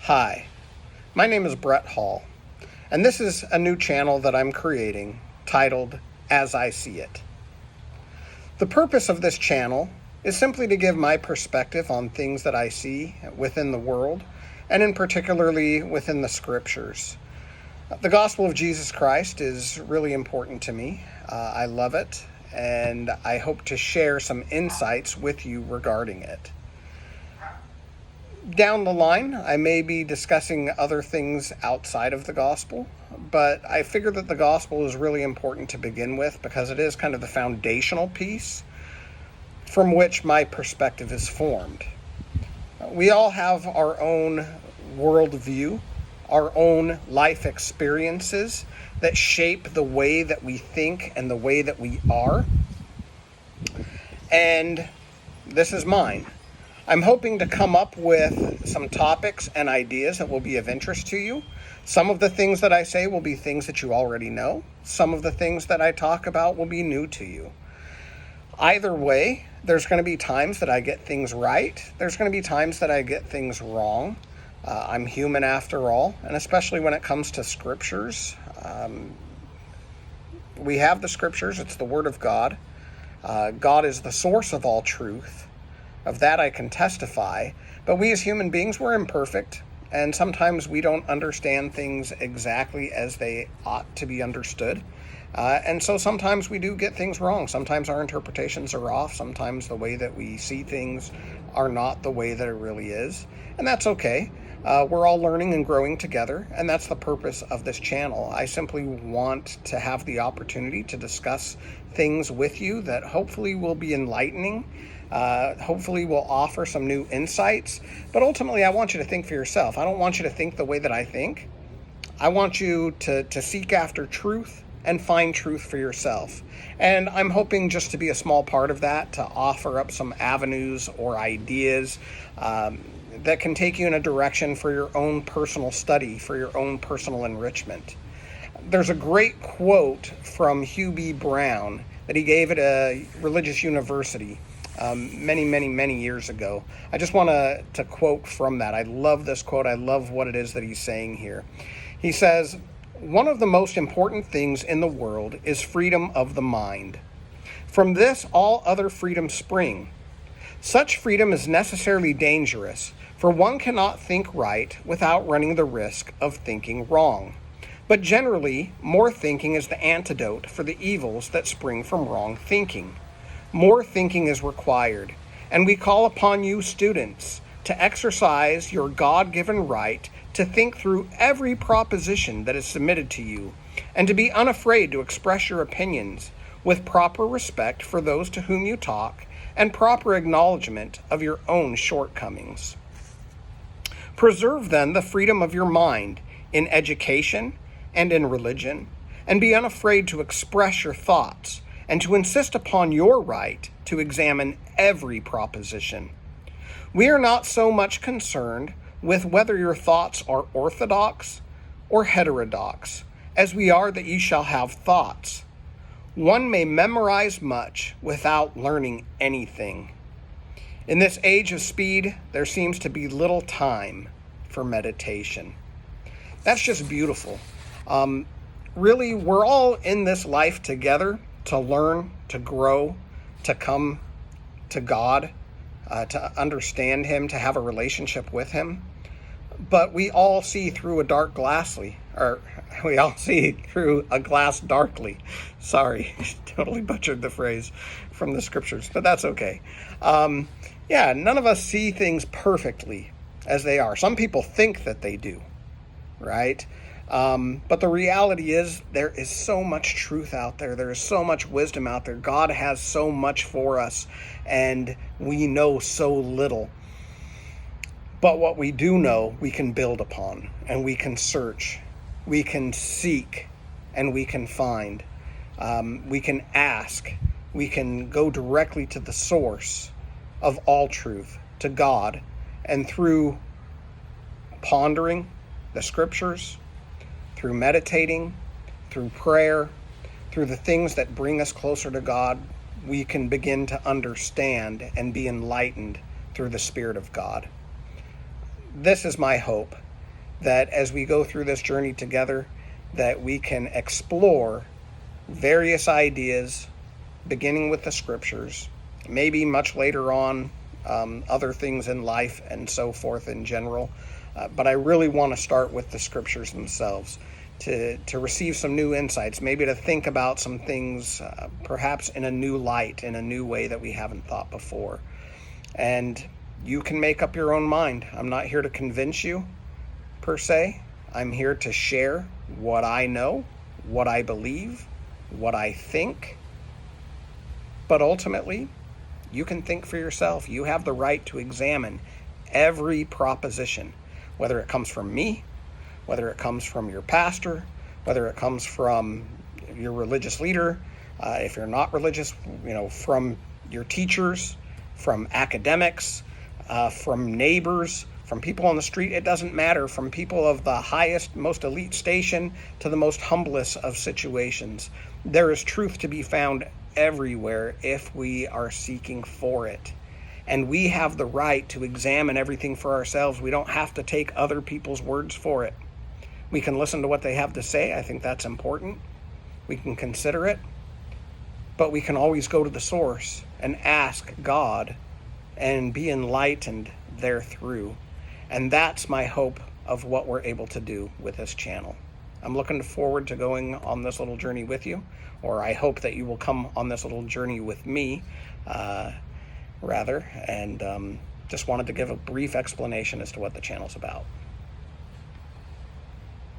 Hi, my name is Brett Hall, and this is a new channel that I'm creating titled As I See It. The purpose of this channel is simply to give my perspective on things that I see within the world, and in particularly within the scriptures. The gospel of Jesus Christ is really important to me. I love it, and I hope to share some insights with you regarding it. Down the line, I may be discussing other things outside of the gospel, but I figure that the gospel is really important to begin with because it is kind of the foundational piece from which my perspective is formed. We all have our own worldview, our own life experiences that shape the way that we think and the way that we are. And this is mine. I'm hoping to come up with some topics and ideas that will be of interest to you. Some of the things that I say will be things that you already know. Some of the things that I talk about will be new to you. Either way, there's going to be times that I get things right. There's going to be times that I get things wrong. I'm human after all, and especially when it comes to scriptures. We have the scriptures. It's the Word of God. God is the source of all truth. Of that I can testify, but we as human beings, we're imperfect, and sometimes we don't understand things exactly as they ought to be understood. And so sometimes we do get things wrong. Sometimes our interpretations are off. Sometimes the way that we see things are not the way that it really is. And that's okay. We're all learning and growing together, and that's the purpose of this channel. I simply want to have the opportunity to discuss things with you that hopefully will be enlightening. Hopefully will offer some new insights, but ultimately I want you to think for yourself. I don't want you to think the way that I think. I want you to seek after truth and find truth for yourself. And I'm hoping just to be a small part of that, to offer up some avenues or ideas that can take you in a direction for your own personal study, for your own personal enrichment. There's a great quote from Hugh B. Brown that he gave at a religious university many years ago. I just want to quote from that. I love this quote. I love what it is that he's saying here. He says, "One of the most important things in the world is freedom of the mind. From this, all other freedoms spring. Such freedom is necessarily dangerous, for one cannot think right without running the risk of thinking wrong. But generally, more thinking is the antidote for the evils that spring from wrong thinking. More thinking is required, and we call upon you, students, to exercise your God-given right to think through every proposition that is submitted to you, and to be unafraid to express your opinions with proper respect for those to whom you talk and proper acknowledgement of your own shortcomings. Preserve then the freedom of your mind in education and in religion, and be unafraid to express your thoughts and to insist upon your right to examine every proposition. We are not so much concerned with whether your thoughts are orthodox or heterodox, as we are that ye shall have thoughts. One may memorize much without learning anything. In this age of speed, there seems to be little time for meditation." That's just beautiful. Really, we're all in this life together to learn, to grow, to come to God, to understand Him, to have a relationship with Him. But we all see through a dark glassly, or we all see through a glass darkly. Sorry, totally butchered the phrase from the scriptures, but that's okay. None of us see things perfectly as they are. Some people think that they do, right? But the reality is there is so much truth out there. There is so much wisdom out there. God has so much for us, and we know so little. But what we do know, we can build upon, and we can search, we can seek, and we can find. We can ask. We can go directly to the source of all truth, to God, and through pondering the scriptures, through meditating, through prayer, through the things that bring us closer to God, we can begin to understand and be enlightened through the Spirit of God. This is my hope, that as we go through this journey together, that we can explore various ideas, beginning with the scriptures, maybe much later on other things in life and so forth in general. But I really want to start with the scriptures themselves to receive some new insights, maybe to think about some things perhaps in a new light, in a new way that we haven't thought before. And you can make up your own mind. I'm not here to convince you, per se. I'm here to share what I know, what I believe, what I think. But ultimately, you can think for yourself. You have the right to examine every proposition, whether it comes from me, whether it comes from your pastor, whether it comes from your religious leader, if you're not religious, from your teachers, from academics, from neighbors, from people on the street. It doesn't matter, from people of the highest, most elite station to the most humblest of situations. There is truth to be found everywhere if we are seeking for it. And we have the right to examine everything for ourselves. We don't have to take other people's words for it. We can listen to what they have to say. I think that's important. We can consider it. But we can always go to the source and ask God and be enlightened therethrough. And that's my hope of what we're able to do with this channel. I'm looking forward to going on this little journey with you, or I hope that you will come on this little journey with me, rather, and just wanted to give a brief explanation as to what the channel's about.